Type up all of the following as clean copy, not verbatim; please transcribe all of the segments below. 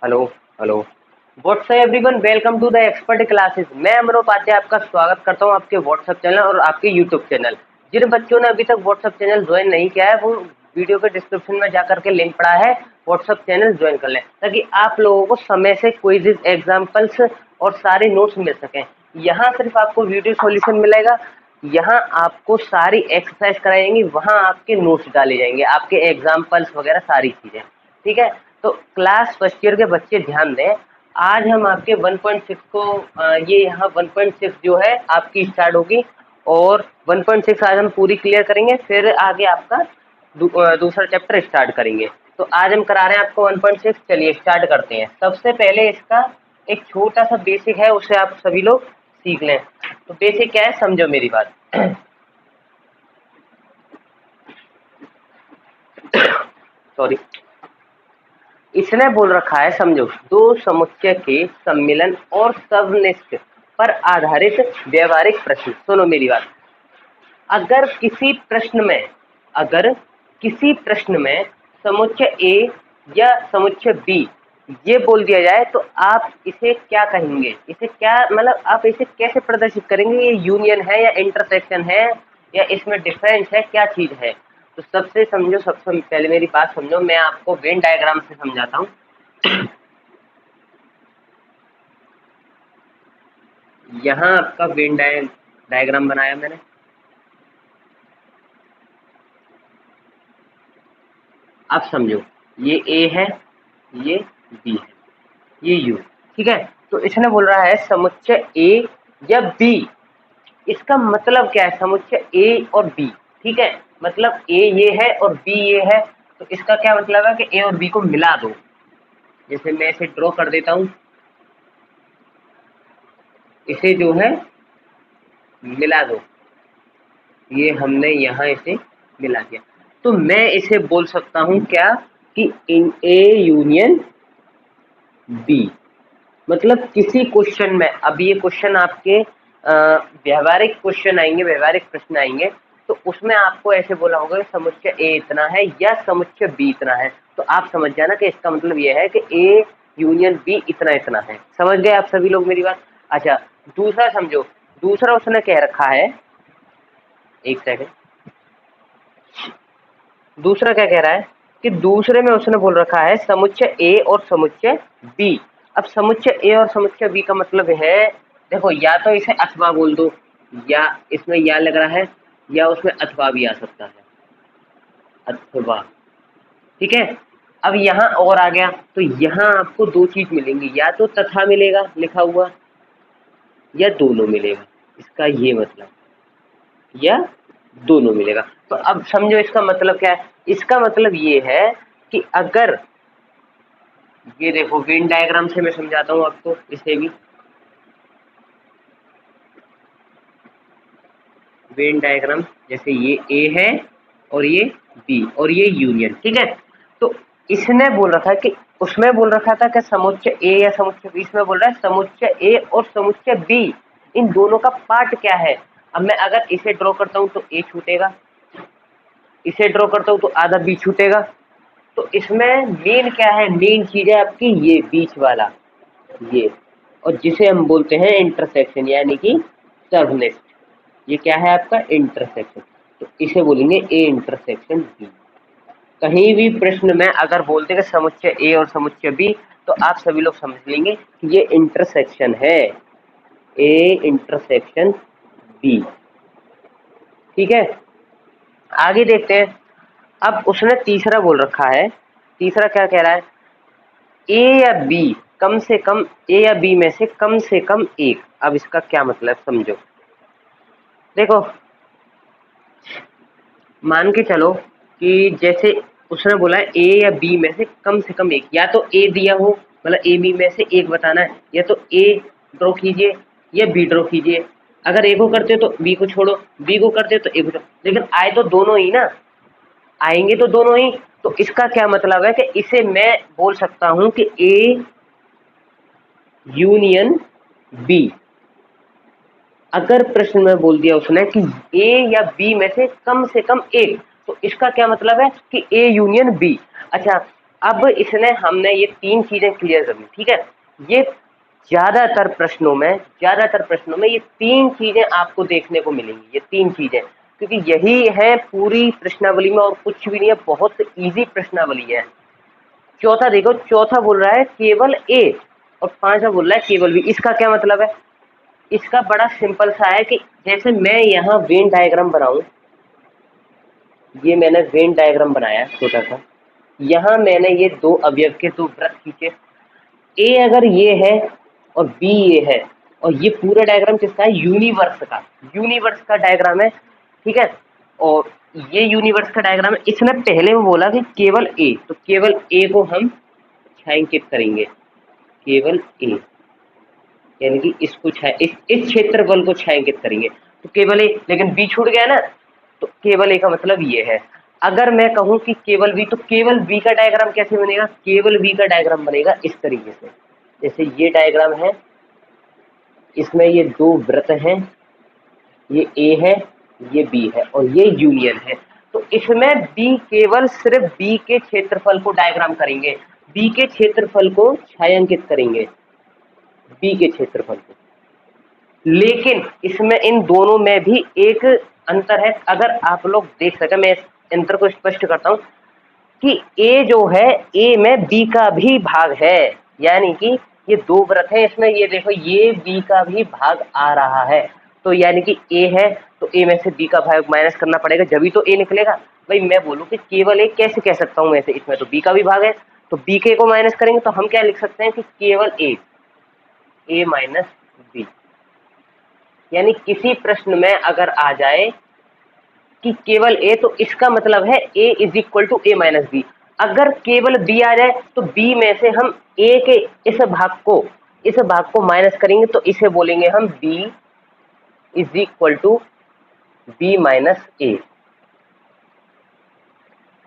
Hello hello. What's up everyone, welcome to the expert classes. मैं अमर उपाध्याय आपका स्वागत करता हूं आपके व्हाट्सएप चैनल और आपके यूट्यूब चैनल। जिन बच्चों ने अभी तक व्हाट्सएप चैनल ज्वाइन नहीं किया है वो वीडियो के डिस्क्रिप्शन में जाकर के लिंक पड़ा है, व्हाट्सएप चैनल ज्वाइन कर लें ताकि आप लोगों को समय से क्विज़, एग्जाम्पल्स और सारे नोट्स मिल सकें। यहाँ सिर्फ आपको वीडियो सॉल्यूशन मिलेगा, यहाँ आपको सारी एक्सरसाइज कराएंगे, वहाँ आपके नोट्स डाले जाएंगे, आपके एग्जाम्पल्स वगैरह सारी चीज़ें। ठीक है, तो क्लास फर्स्ट ईयर के बच्चे ध्यान दें। आज हम आपके 1.6 को ये यहाँ 1.6 जो है आपकी स्टार्ट होगी और 1.6 आज हम पूरी क्लियर करेंगे, फिर आगे आपका दूसरा चैप्टर स्टार्ट करेंगे। तो आज हम करा रहे हैं आपको 1.6। चलिए स्टार्ट करते हैं। सबसे पहले इसका एक छोटा सा बेसिक है, उसे आप सभी लोग सीख लें। तो बेसिक क्या है, समझो मेरी बात। सॉरी, इसने बोल रखा है, समझो, दो समुच्चय के सम्मिलन और सबनिष्ठ पर आधारित व्यवहारिक प्रश्न। सुनो मेरी बात। अगर किसी प्रश्न में समुच्चय ए या समुच्चय बी ये बोल दिया जाए तो आप इसे क्या कहेंगे, इसे क्या मतलब आप इसे कैसे प्रदर्शित करेंगे? ये यूनियन है या इंटरसेक्शन है या इसमें डिफरेंस है, क्या चीज है? तो सबसे पहले मेरी बात समझो, मैं आपको वेन डायग्राम से समझाता हूँ। यहाँ आपका वेन डायग्राम बनाया मैंने। अब समझो, ये ए है, ये बी है, ये यू। ठीक है, तो इसने बोल रहा है समुच्चय ए या बी। इसका मतलब क्या है, समुच्चय ए और बी। ठीक है, मतलब ए ये है और बी ये है, तो इसका क्या मतलब है कि ए और बी को मिला दो। जैसे मैं इसे ड्रॉ कर देता हूं, इसे जो है मिला दो, ये हमने यहाँ इसे मिला दिया। तो मैं इसे बोल सकता हूं क्या कि इन ए यूनियन बी। मतलब किसी क्वेश्चन में, अब ये क्वेश्चन आपके व्यवहारिक क्वेश्चन आएंगे, व्यवहारिक प्रश्न आएंगे, तो उसमें आपको ऐसे बोला होगा समुच्चय ए इतना है या समुच्चय बी इतना है। तो आप समझ जाना कि इसका मतलब ये है कि ए यूनियन बी इतना इतना है। समझ गए आप सभी लोग मेरी बात? अच्छा, दूसरा समझो। दूसरा उसने कह रखा है, एक सेकंड, दूसरा क्या कह रहा है कि दूसरे में उसने बोल रखा है समुच्चय ए और समुच्चय बी। अब समुच्चय ए और समुच्चय बी का मतलब है, देखो, या तो इसे अथवा बोल दो, या इसमें या लग रहा है, या उसमें अथवा भी आ सकता है, अथवा। ठीक है, अब यहाँ और आ गया, तो यहाँ आपको दो चीज मिलेंगी, या तो तथा मिलेगा लिखा हुआ या दोनों मिलेगा। इसका ये मतलब, या दोनों मिलेगा। तो अब समझो इसका मतलब क्या है। इसका मतलब ये है कि अगर ये देखो, वेन डायग्राम से मैं समझाता हूं आपको इसे भी। वेन डायग्राम, जैसे ये ए है और ये बी और ये यूनियन। ठीक है, तो इसने बोल रखा है कि, उसमें बोल रखा था कि समुच्चय ए या समुच्चय बी, इसमें बोल रहा है समुच्चय ए और समुच्चय बी, इन दोनों का पार्ट क्या है। अब मैं अगर इसे ड्रॉ करता हूं तो ए छूटेगा, इसे ड्रॉ करता हूं तो आधा बी छूटेगा। तो इसमें मेन क्या है, मेन चीज है आपकी ये बीच वाला, ये, और जिसे हम बोलते हैं इंटरसेक्शन, यानी कि सर्वनेस्ट। ये क्या है आपका इंटरसेक्शन, तो इसे बोलेंगे ए इंटरसेक्शन बी। कहीं भी प्रश्न में अगर बोलते हैं समुच्चय ए और समुच्चय बी, तो आप सभी लोग समझ लेंगे कि ये इंटरसेक्शन है, ए इंटरसेक्शन बी। ठीक है, आगे देखते हैं। अब उसने तीसरा बोल रखा है, तीसरा क्या कह रहा है, ए या बी कम से कम, ए या बी में से कम एक। अब इसका क्या मतलब समझो। देखो, मान के चलो कि जैसे उसने बोला है ए या बी में से कम एक, या तो ए दिया हो, मतलब ए बी में से एक बताना है, या तो ए ड्रॉ कीजिए या बी ड्रॉ कीजिए। अगर ए को करते हो तो बी को छोड़ो, बी को करते हो तो ए को छोड़ो, लेकिन आए तो दोनों ही ना, आएंगे तो दोनों ही। तो इसका क्या मतलब है कि इसे मैं बोल सकता हूं कि ए यूनियन बी। अगर प्रश्न में बोल दिया उसने कि ए या बी में से कम एक, तो इसका क्या मतलब है कि ए यूनियन बी। अच्छा, अब इसने हमने ये 3 चीजें क्लियर करनी, ठीक है। ये ज्यादातर प्रश्नों में ये 3 चीजें आपको देखने को मिलेंगी, ये 3 चीजें, क्योंकि यही है पूरी प्रश्नावली में और कुछ भी नहीं है, बहुत इजी प्रश्नावली है। चौथा देखो, चौथा बोल रहा है केवल ए और 5वां बोल रहा है केवल बी। इसका क्या मतलब है? इसका बड़ा सिंपल सा है कि जैसे मैं यहाँ वेन डायग्राम बनाऊं, ये मैंने वेन डायग्राम बनाया छोटा सा, यहाँ मैंने ये 2 अवयव के 2 वृत्त खींचे, ए अगर ये है और बी ये है, और ये पूरा डायग्राम किसका है? यूनिवर्स का डायग्राम है, ठीक है। और ये यूनिवर्स का डायग्राम है। इसने पहले में बोला कि केवल ए, तो केवल ए को हम छायांकित करेंगे, केवल ए, यानी कि इसको इस क्षेत्रफल को छायांकित करेंगे, तो केवल ए। लेकिन बी छूट गया ना, तो केवल ए का मतलब ये है। अगर मैं कहूं कि केवल बी, तो केवल बी का डायग्राम कैसे बनेगा? केवल बी का डायग्राम बनेगा इस तरीके से, जैसे ये डायग्राम है, इसमें ये 2 वृत्त हैं, ये ए है, ये बी है, और ये यूनियन है। तो इसमें बी केवल सिर्फ बी के क्षेत्रफल को डायग्राम करेंगे, बी के क्षेत्रफल को छायांकित करेंगे, बी के क्षेत्रफल को। लेकिन इसमें इन दोनों में भी एक अंतर है, अगर आप लोग देख सके, मैं इस अंतर को स्पष्ट करता हूं कि ए जो है, ए में बी का भी भाग है, यानी कि ये 2 वृत्त है, इसमें ये देखो ये बी का भी भाग आ रहा है, तो यानी कि ए है, तो ए में से बी का भाग माइनस करना पड़ेगा, जब तो ए निकलेगा। भाई मैं बोलूं कि केवल ए कैसे कह सकता हूं ऐसे, इसमें तो बी का भी भाग है, तो बी के को माइनस करेंगे तो हम क्या लिख सकते हैं कि केवल ए माइनस बी। यानी किसी प्रश्न में अगर आ जाए कि केवल ए, तो इसका मतलब है A is equal to A minus B. अगर केवल बी आ जाए तो बी में से हम ए के इस भाग को माइनस करेंगे, तो इसे बोलेंगे हम B is equal to B minus A.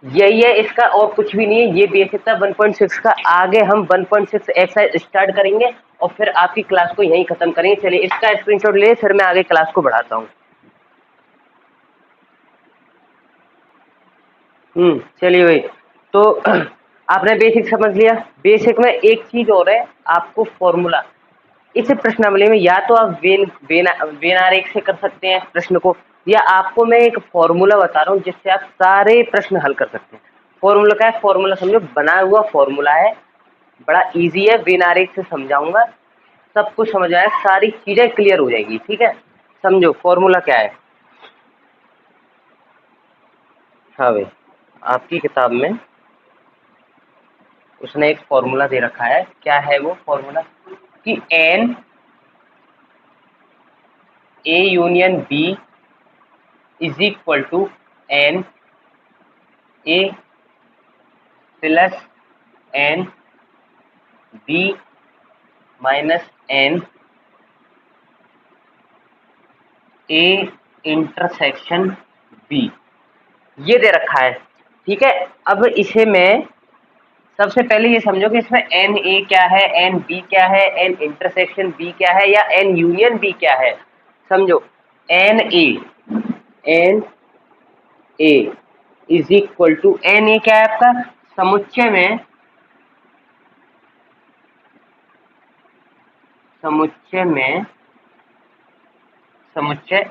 यही है इसका, और कुछ भी नहीं है। ये बेसिक था 1.6 का। आगे हम 1.6 एक्सरसाइज स्टार्ट करेंगे और फिर आपकी क्लास को यहीं खत्म करेंगे। चलिए इसका स्क्रीनशॉट ले, फिर मैं आगे क्लास को बढ़ाता हूँ। चलिए भाई, तो आपने बेसिक समझ लिया। बेसिक में एक चीज और है, आपको फॉर्मूला इस प्रश्नावली में, या तो आप वेन आरेख से कर सकते हैं प्रश्न को, या आपको मैं एक फॉर्मूला बता रहा हूँ जिससे आप सारे प्रश्न हल कर सकते हैं। फॉर्मूला क्या है? फॉर्मूला समझो, बना हुआ फॉर्मूला है, बड़ा इजी है, वेन आरेख से समझाऊंगा, सब कुछ समझ आया, सारी चीजें क्लियर हो जाएगी, ठीक है। समझो फॉर्मूला क्या है। हाँ भाई, आपकी किताब में उसने एक फॉर्मूला दे रखा है। क्या है वो फॉर्मूला? कि n A union B is equal to n A plus n B minus n A intersection B, ये दे रखा है, ठीक है। अब इसे मैं सबसे पहले ये समझो कि इसमें एन ए क्या है, एन बी क्या है, एन इंटरसेक्शन बी क्या है, या एन यूनियन बी क्या है। समझो, n A is equal to, n A क्या है आपका? समुच्चय में समुच्चय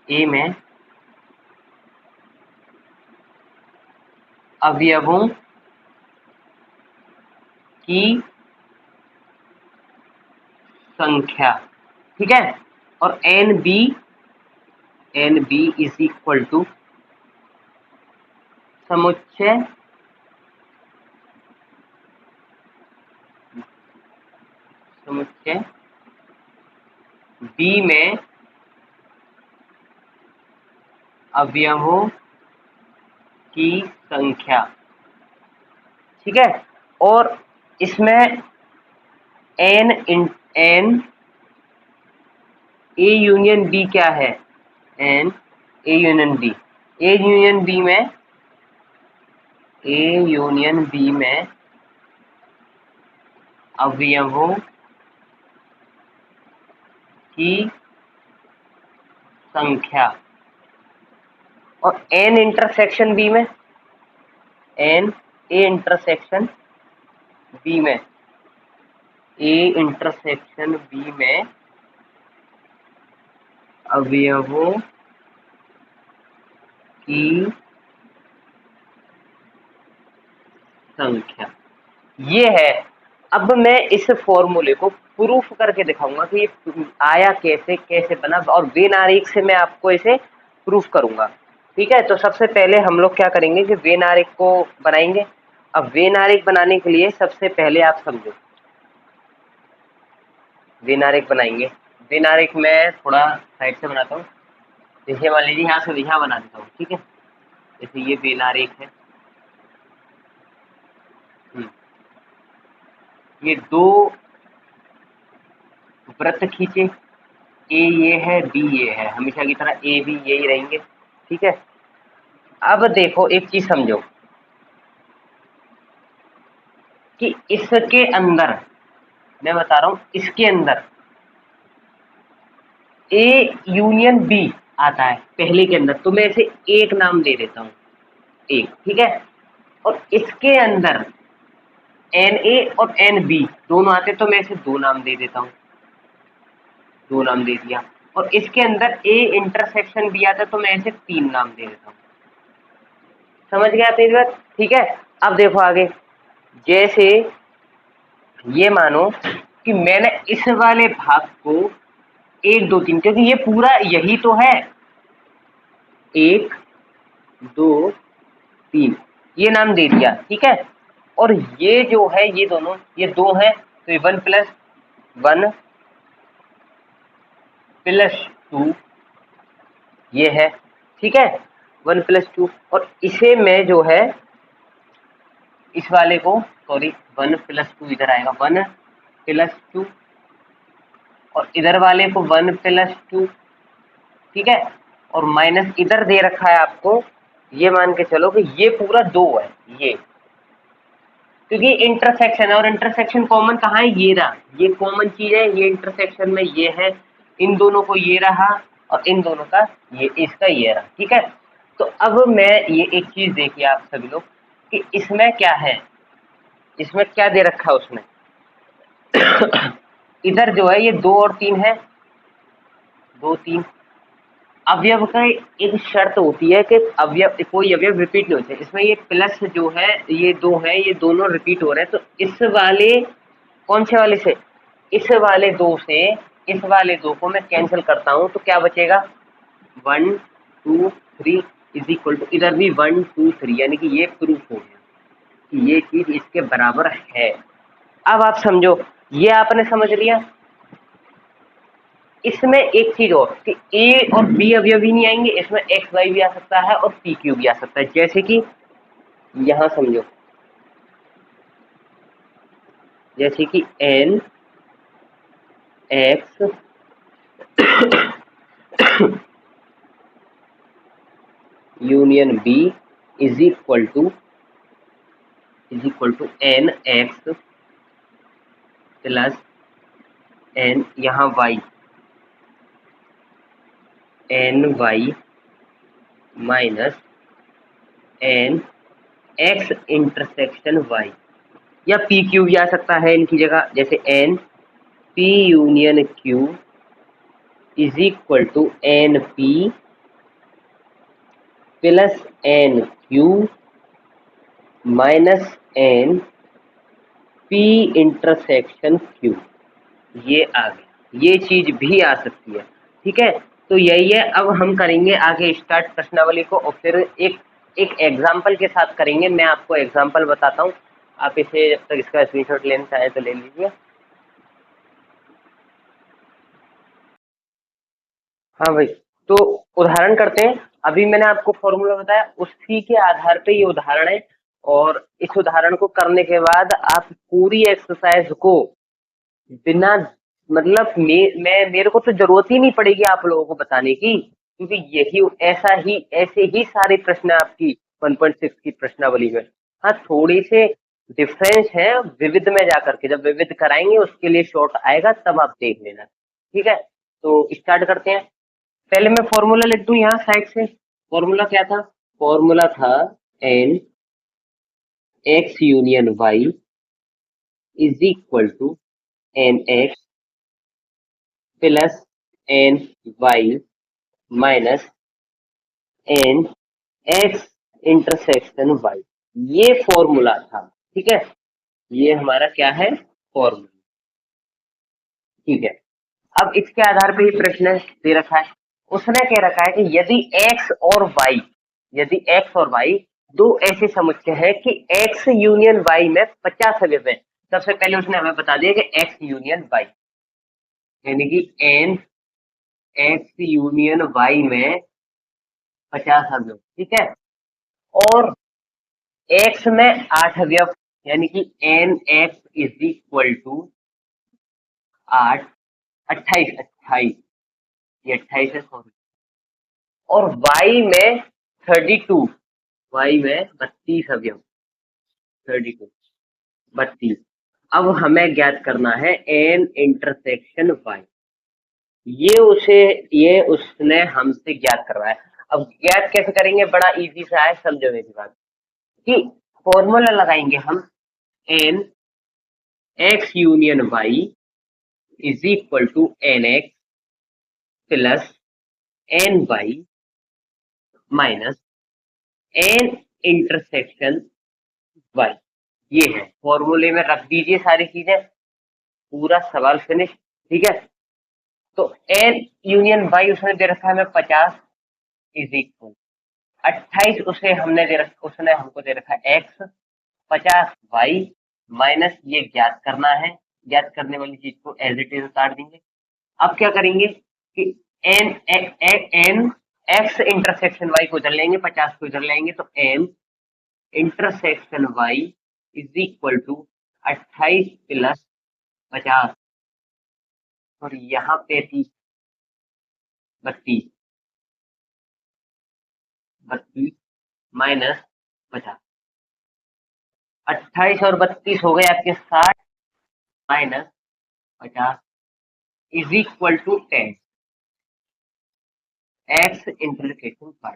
ए में अवयवों की संख्या, ठीक है। और n B is equal to समुच्चय बी में अवयवों की संख्या, ठीक है। और इसमें एन ए यूनियन बी क्या है? एन ए यूनियन बी में अवयवों की संख्या, और एन इंटरसेक्शन बी में एन ए इंटरसेक्शन बी में, ए इंटरसेक्शन बी में अवयवों की संख्या, ये है। अब मैं इस फॉर्मूले को प्रूफ करके दिखाऊंगा कि ये आया कैसे, कैसे बना, और वेन आरेख से मैं आपको इसे प्रूफ करूंगा। ठीक है, तो सबसे पहले हम लोग क्या करेंगे कि वेन आरेख को बनाएंगे। अब वेन आरेख बनाने के लिए सबसे पहले आप समझो, वेन आरेख बनाएंगे। वेन आरेख मैं थोड़ा साइड से बनाता हूँ, जैसे मान लीजिए यहाँ से यहाँ बना देता हूँ। ठीक है, जैसे ये वेन आरेख है, ये दो वृत्त खींचे, ए ये है, बी ये है, हमेशा की तरह ए बी यही रहेंगे। ठीक है, अब देखो एक चीज समझो कि इसके अंदर, मैं बता रहा हूं, इसके अंदर ए यूनियन बी आता है पहले के अंदर, तो मैं इसे एक नाम दे देता हूं, एक। ठीक है, और इसके अंदर एन ए और एन बी दोनों आते, तो मैं इसे दो नाम दे देता हूं, दो नाम दे दिया। और इसके अंदर ए इंटरसेक्शन बी आता है, तो मैं इसे तीन नाम दे देता हूं। समझ गया तेरी बात? ठीक है, अब देखो आगे, जैसे ये मानो कि मैंने इस वाले भाग को एक दो तीन, क्योंकि ये पूरा यही तो है, एक दो तीन, ये नाम दे दिया। ठीक है, और ये जो है, ये दोनों, ये दो है, तो ये 1+1+2 ये है। ठीक है, 1+2, और इसे मैं जो है, इस वाले को, सॉरी 1+2 इधर आएगा, 1+2, और इधर वाले को 1+2। ठीक है, और माइनस इधर दे रखा है आपको, ये मान के चलो कि ये पूरा दो है, ये, क्योंकि इंटरसेक्शन है, और इंटरसेक्शन कॉमन कहाँ है, ये रहा, ये कॉमन चीज है, ये इंटरसेक्शन में ये है, इन दोनों को ये रहा, और इन दोनों का ये, इसका ये रहा। ठीक है, तो अब मैं ये एक चीज देखिए आप सभी लोग कि इसमें क्या है, इसमें क्या दे रखा है उसने इधर जो है ये दो और तीन है, दो तीन। अवयव का एक शर्त होती है कि अवयव, कोई अवयव रिपीट नहीं होते, इसमें ये प्लस जो है, ये दो है, ये दोनों रिपीट हो रहे हैं, तो इस वाले, कौन से वाले से, इस वाले दो से इस वाले दो को मैं कैंसिल करता हूं, तो क्या बचेगा, 1 2 3 इज इक्वल टू, इधर भी 1 2 3, यानी कि ये प्रूफ हो गया कि ये चीज इसके बराबर है। अब आप समझो, ये आपने समझ लिया। इसमें एक चीज और कि ए और बी अवयव ही नहीं आएंगे, इसमें एक्स वाई भी आ सकता है और पी क्यू भी आ सकता है। जैसे कि यहां समझो, जैसे कि N X union B is equal to N X plus N, यहाँ Y, N Y minus N X intersection Y, या पी क्यू भी आ सकता है इनकी जगह, जैसे N P union Q is equal to N P plus N Q minus N P intersection Q, ये आ गया, ये चीज भी आ सकती है। ठीक है, तो यही है। अब हम करेंगे आगे स्टार्ट प्रश्नावली को, और फिर एक एक एग्जाम्पल के साथ करेंगे। मैं आपको एग्जाम्पल बताता हूँ, आप इसे जब तक इसका स्क्रीनशॉट लेना चाहे तो ले लीजिए। हाँ भाई, तो उदाहरण करते हैं। अभी मैंने आपको फॉर्मूला बताया, उसी के आधार पे ये उदाहरण है, और इस उदाहरण को करने के बाद आप पूरी एक्सरसाइज को बिना, मतलब मैं मेरे को तो जरूरत ही नहीं पड़ेगी आप लोगों को बताने की, क्योंकि यही ऐसे ही सारे प्रश्न आपकी 1.6 की प्रश्नावली में। हाँ, थोड़ी से डिफरेंस है विविध में जाकर के, जब विविध कराएंगे उसके लिए शॉर्ट आएगा, तब आप देख लेना। ठीक है, तो स्टार्ट करते हैं। पहले मैं फॉर्मूला लिख दूं यहाँ साइड से। फॉर्मूला क्या था, फॉर्मूला था n X union Y is equal to N X plus n Y minus N X intersection Y. ये फॉर्मूला था, ठीक है। ये हमारा क्या है, फॉर्मूला, ठीक है। अब इसके आधार पे ये प्रश्न दे रखा है। उसने कह रखा है कि यदि एक्स और वाई दो ऐसे समुच्चय है कि एक्स यूनियन वाई में 50 अवयव है। सबसे पहले उसने हमें बता दिया कि एक्स यूनियन वाई यानी कि एन एक्स यूनियन वाई में 50 अवयव, ठीक है। और एक्स में 8 अवयव यानी कि N X is equal to 8, 28, 28, ये 28 है, सॉरी। और y में 32, y में 32 अवयव, 32, 32। अब हमें ज्ञात करना है n इंटरसेक्शन y। ये उसने हमसे ज्ञात करवाया। अब ज्ञात कैसे करेंगे, बड़ा इजी सा है, समझो मेरी बात। कि फॉर्मूला लगाएंगे हम n x union y is equal to N X plus n Y minus n intersection Y. ये है, फॉर्मूले में रख दीजिए सारी चीजें, पूरा सवाल फिनिश, ठीक है। तो एन यूनियन वाई उसने दे रखा है हमें 50 इज इक्वल 28, उसने हमको दे रखा है एक्स, 50 वाई माइनस ये ज्ञात करना है। ज्ञात करने वाली चीज को एज इट इज उतार देंगे। अब क्या करेंगे कि n n X intersection Y को इधर लेंगे, 50 को इधर लेंगे, तो n intersection Y is equal to 28 plus 50 और यहाँ पे 32 माइनस 50, 28 और 32 हो गए आपके 60 minus 50 is equal to 10 X intersection Y.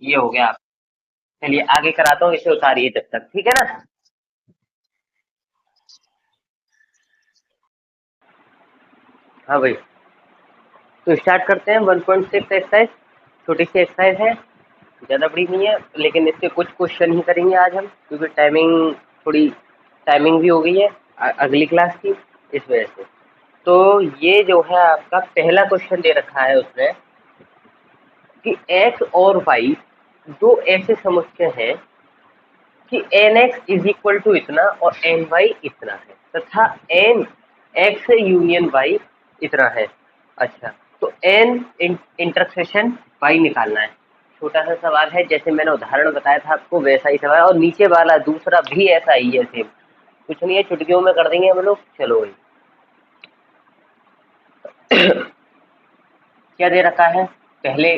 ये हो गया आप। चलिए आगे कराता हूँ, इसे उतारिए जब तक, ठीक है ना। हाँ भाई, तो स्टार्ट करते हैं। 1.6 एक्सरसाइज, छोटी सी एक्सरसाइज है, ज़्यादा बड़ी नहीं है, लेकिन इसके कुछ क्वेश्चन ही करेंगे आज हम, क्योंकि थोड़ी टाइमिंग भी हो गई है अगली क्लास की, इस वजह से। तो ये जो है आपका पहला क्वेश्चन दे रखा है उसने कि एक्स और वाई दो ऐसे समुच्चय हैं कि N X is equal to इतना और एन वाई इतना है, तथा एन एक्स यूनियन वाई इतना है। अच्छा, तो एन इंटरसेक्शन वाई निकालना है। छोटा सा सवाल है, जैसे मैंने उदाहरण बताया था आपको वैसा ही सवाल, और नीचे वाला दूसरा भी ऐसा ही है, सेम। कुछ नहीं है, चुटकियों में कर देंगे हम लोग। चलो भाई क्या दे रखा है, पहले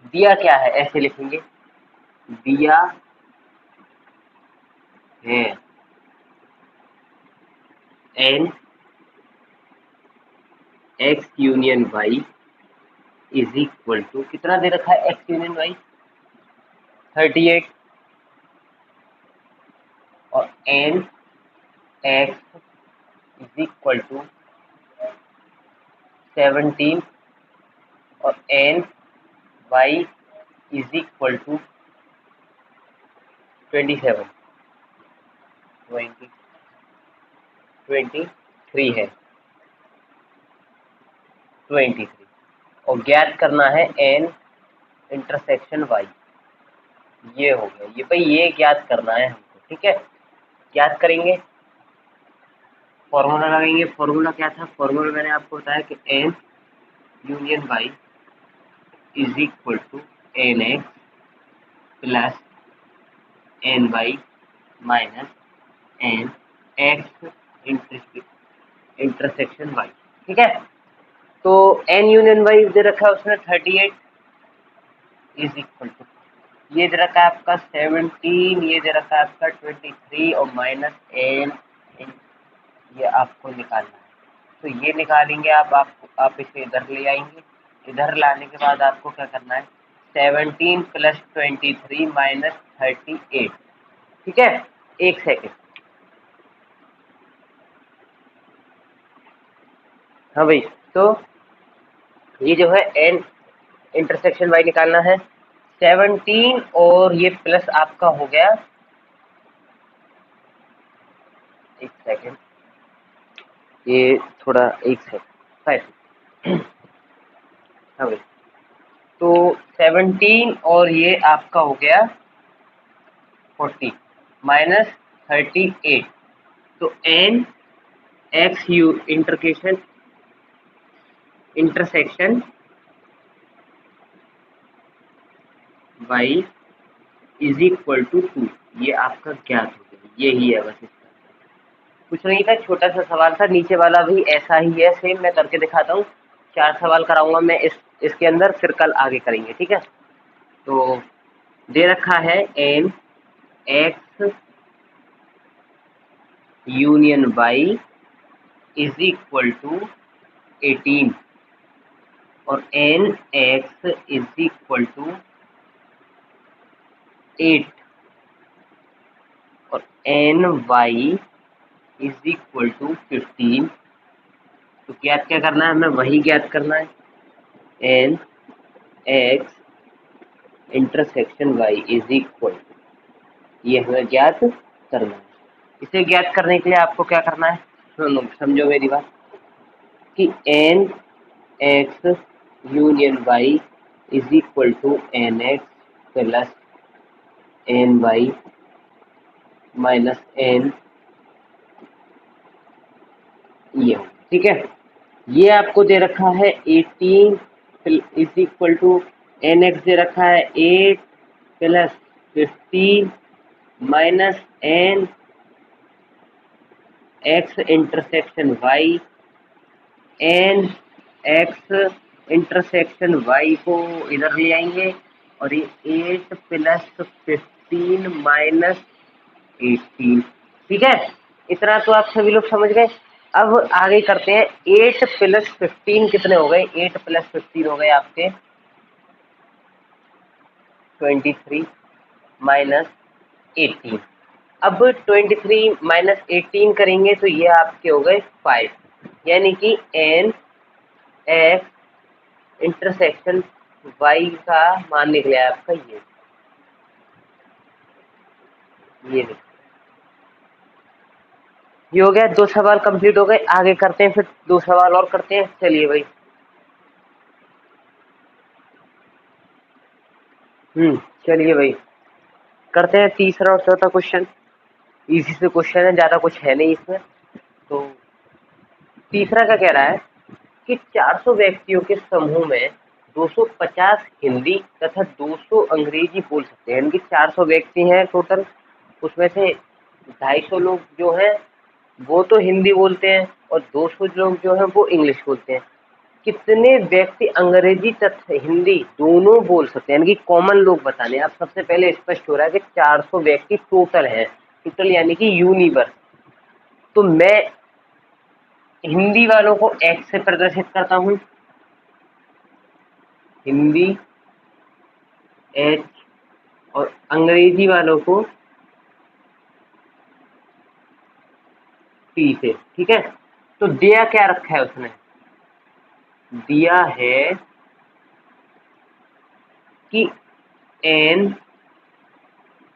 दिया क्या है ऐसे लिखेंगे, दिया है n X union Y is equal to, कितना दे रखा है एक्स यूनियन वाई, 38, और n X is equal to 17, और n Y is equal to 27, 23 है, 23। और ज्ञात करना है एन इंटरसेक्शन वाई। ये हो गया, ये भाई ये ज्ञात करना है हमको, ठीक है। ज्ञात करेंगे, फॉर्मूला लगाएंगे। फॉर्मूला क्या था, फॉर्मूला मैंने आपको बताया कि n union Y is equal to N X plus n Y minus N X intersection Y, ठीक है। तो एन यूनियन वाई दे रखा है उसने 38 इज इक्वल टू, ये दे रखा है आपका 17, ये दे रखा है आपका 23, और माइनस एन, ये आपको निकालना है। तो ये निकालेंगे आप इसे इधर ले आएंगे। इधर लाने के बाद आपको क्या करना है, 17 प्लस 23 माइनस 38, ठीक है। एक सेकेंड। हाँ भाई, तो ये जो है एन इंटरसेक्शन वाई निकालना है 17 और ये प्लस आपका हो गया, एक सेकेंड, ये थोड़ा एक सेकेंड 5। हाँ भाई, तो 17 और ये आपका हो गया 40 माइनस 38। तो n X U intersection Y is equal to 2, ये आपका ज्ञात हो गया। यही है बस, इसका कुछ नहीं था, छोटा सा सवाल था। नीचे वाला भी ऐसा ही है, सेम मैं करके दिखाता हूँ। 4 सवाल कराऊंगा मैं इसके अंदर, फिर कल आगे करेंगे, ठीक है। तो दे रखा है n X union Y is equal to 18 और n X is equal to 8 और n Y is equal to 15। तो ज्ञात क्या करना है, हमें वही ज्ञात करना है, n X intersection Y is equal, ये हमें ज्ञात करना है। इसे ज्ञात करने के लिए आपको क्या करना है, सुनो समझो मेरी बात, कि N X union Y is equal to N X plus n Y minus n, ये हो, ठीक है। ये आपको दे रखा है 18 is equal to N X दे रखा है 8 plus 15 minus N X intersection Y. N X intersection Y को इधर ले आएंगे और ये 8 प्लस 15 माइनस 18, ठीक है। इतना तो आप सभी लोग समझ गए। अब आगे करते हैं, 8 प्लस 15 कितने हो गए, 8 प्लस 15 हो गए आपके 23 माइनस 18। अब 23 माइनस 18 करेंगे तो ये आपके हो गए 5, यानी कि एन एक्स इंटरसेक्शन वाई का मान निकला आपका ये हो गया। 2 सवाल कंप्लीट हो गए, आगे करते हैं, फिर 2 सवाल और करते हैं। चलिए भाई, चलिए भाई करते हैं तीसरा और चौथा क्वेश्चन। इजी से क्वेश्चन है, ज्यादा कुछ है नहीं इसमें। तो तीसरा क्या कह रहा है कि 400 व्यक्तियों के समूह में 250 हिंदी तथा 200 अंग्रेजी बोल सकते हैं, यानी कि 400 व्यक्ति हैं टोटल, उसमें से 250 लोग जो हैं वो तो हिंदी बोलते हैं और 200 लोग जो हैं वो इंग्लिश बोलते हैं। कितने व्यक्ति अंग्रेजी तथा हिंदी दोनों बोल सकते हैं, यानी कि कॉमन लोग बताने। आप सबसे पहले स्पष्ट हो रहा है कि 400 व्यक्ति टोटल है, टोटल यानी कि यूनिवर्स। तो मैं हिंदी वालों को एक्स से प्रदर्शित करता हूं, हिंदी एच, और अंग्रेजी वालों को टी से, ठीक है। तो दिया क्या रखा है उसने, दिया है कि एन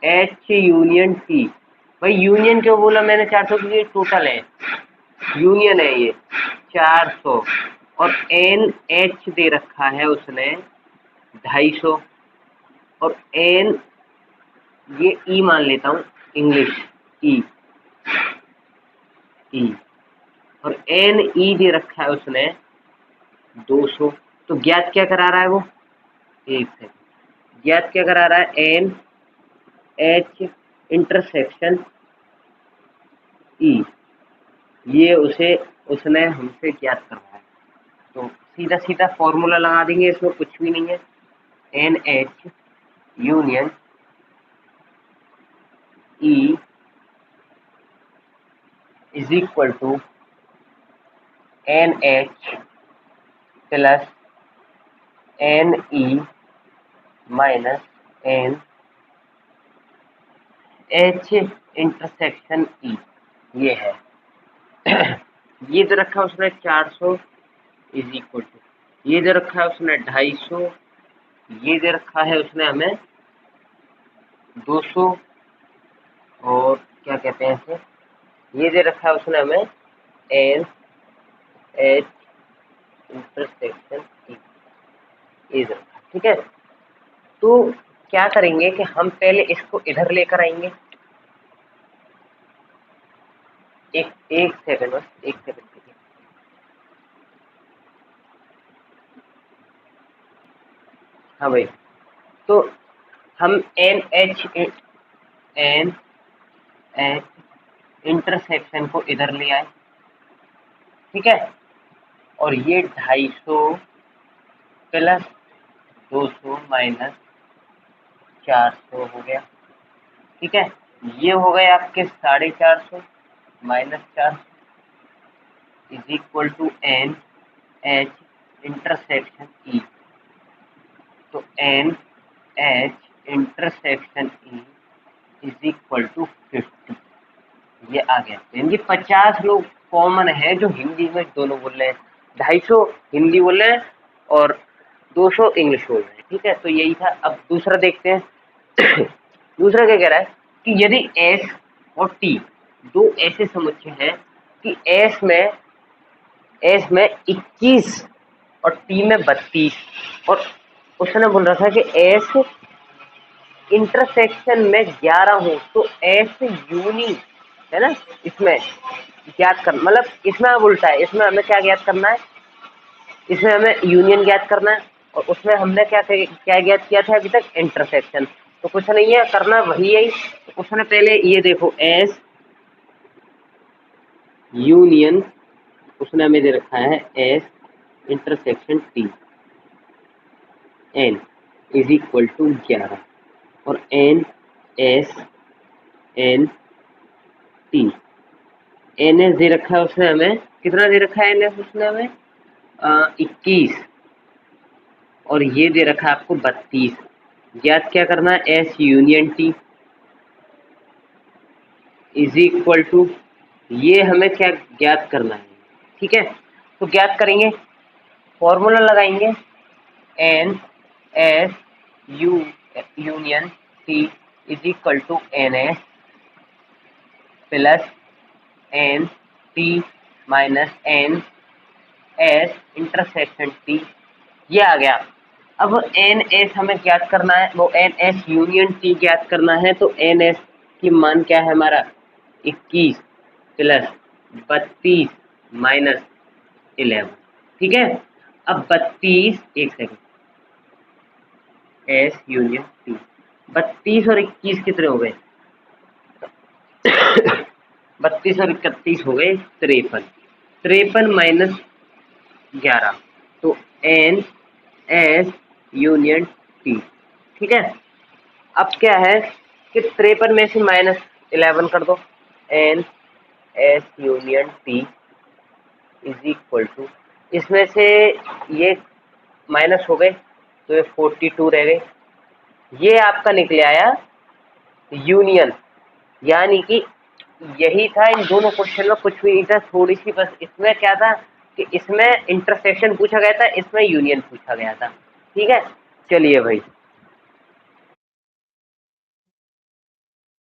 एच यूनियन टी। भाई यूनियन क्यों बोला मैंने 400, की टोटल है, यूनियन है ये 400, और एन एच दे रखा है उसने 250, और एन ये ई मान लेता हूँ, इंग्लिश ई, ई, और एन ई दे रखा है उसने 200। तो ज्ञात क्या करा रहा है वो, एक से ज्ञात क्या करा रहा है, एन एच इंटरसेक्शन ई, ये उसने हमसे ज्ञात करवाया है। तो सीधा सीधा फॉर्मूला लगा देंगे, इसमें कुछ भी नहीं है, n H union E is equal to N H plus n E minus n H intersection E, ये है। ये दे रखा है उसने 400 इज इक्वल टू, ये दे रखा है उसने 250, ये दे रखा है उसने हमें 200, और क्या कहते हैं इसे, ये दे रखा है उसने हमें एन एच इंटरसेक्शन ई, ये दे रखा है। ठीक है, तो क्या करेंगे कि हम पहले इसको इधर लेकर आएंगे। एक सेकंड बस, एक सेकंड। हाँ भाई, तो हम एन एच इंटरसेक्शन को इधर ले आए। ठीक है, और ये 250 प्लस 200 माइनस 400 हो गया। ठीक है, ये हो गए आपके 450 minus 400 is equal to N H intersection E. तो N H intersection E is equal to 50, ये आ गया। यानी 50 लोग कॉमन है जो हिंदी में दोनों बोल रहे हैं, 250 हिंदी बोल रहे हैं और 200 इंग्लिश बोल रहे हैं। ठीक है, तो यही था। अब दूसरा देखते हैं। दूसरा क्या कह रहा है कि यदि एस और टी दो ऐसे समुच्चय हैं कि एस में 21 और टी में 32, और उसने बोल रखा है कि एस इंटरसेक्शन में 11 हो, तो एस यूनी है ना, इसमें ज्ञात कर, मतलब इसमें अब उल्टा है, इसमें हमें क्या ज्ञात करना है, इसमें हमें यूनियन ज्ञात करना है, और उसमें हमने क्या ज्ञात किया था अभी तक, इंटरसेक्शन। तो कुछ नहीं है करना, वही है। तो उसने पहले ये देखो एस यूनियन, उसने हमें दे रखा है S intersection T N is equal to 11, और N S N T N S दे रखा है उसने हमें, कितना दे रखा है एन एस उसने हमें 21, और ये दे रखा है आपको 32। ज्ञात क्या करना है, S union T is equal to, ये हमें क्या ज्ञात करना है। ठीक है, तो ज्ञात करेंगे, फॉर्मूला लगाएंगे, n S U union T is equal to n S plus n T minus n S intersection T, ये आ गया। अब एन एस हमें ज्ञात करना है, वो एन एस यूनियन टी ज्ञात करना है। तो एन एस की मान क्या है हमारा, 21 प्लस 32 माइनस 11। ठीक है, अब 32, एक सेकेंड, एस यूनियन टी, 32 और 21 कितने हो गए, 32 और 31 हो गए 53, 53 माइनस 11, तो एन एस यूनियन टी। ठीक है, अब क्या है कि 53 में से माइनस 11 कर दो, n S union T is equal to, इसमें से ये माइनस हो गए तो ये 42 रह गए, ये आपका निकले आया यूनियन। यानी कि यही था, इन दोनों क्वेश्चन में कुछ भी नहीं था, थोड़ी सी बस इसमें क्या था कि इसमें इंटरसेक्शन पूछा गया था, इसमें यूनियन पूछा गया था। ठीक है, चलिए भाई,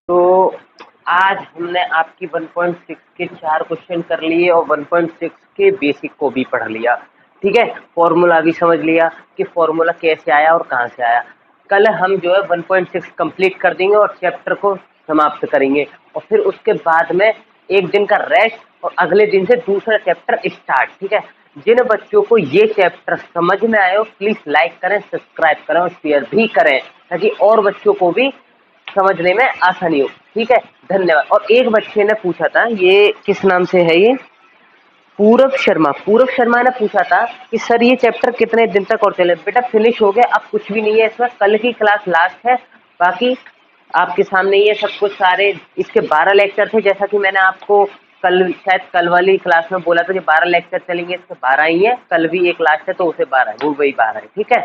तो आज हमने आपकी 1.6 के 4 क्वेश्चन कर लिए और 1.6 के बेसिक को भी पढ़ लिया। ठीक है, फॉर्मूला भी समझ लिया कि फॉर्मूला कैसे आया और कहाँ से आया। कल हम जो है 1.6 कंप्लीट कर देंगे और चैप्टर को समाप्त करेंगे, और फिर उसके बाद में एक दिन का रेस्ट और अगले दिन से दूसरा चैप्टर स्टार्ट। ठीक है, जिन बच्चों को ये चैप्टर समझ में आए हो प्लीज लाइक करें, सब्सक्राइब करें और शेयर भी करें, ताकि और बच्चों को भी समझने में आसानी हो। ठीक है, धन्यवाद। और एक बच्चे ने पूछा था, ये किस नाम से है, ये पूरब शर्मा ने पूछा था कि सर ये चैप्टर कितने दिन तक और चले। बेटा फिनिश हो गया, अब कुछ भी नहीं है इसमें, कल की क्लास लास्ट है, बाकी आपके सामने ये सब कुछ सारे, इसके 12 लेक्चर थे, जैसा कि मैंने आपको कल शायद कल वाली क्लास में बोला था कि 12 लेक्चर चलेंगे, इसके 12 ही है, कल भी एक लास्ट है तो उसे 12 है, वो वही 12 है। ठीक है।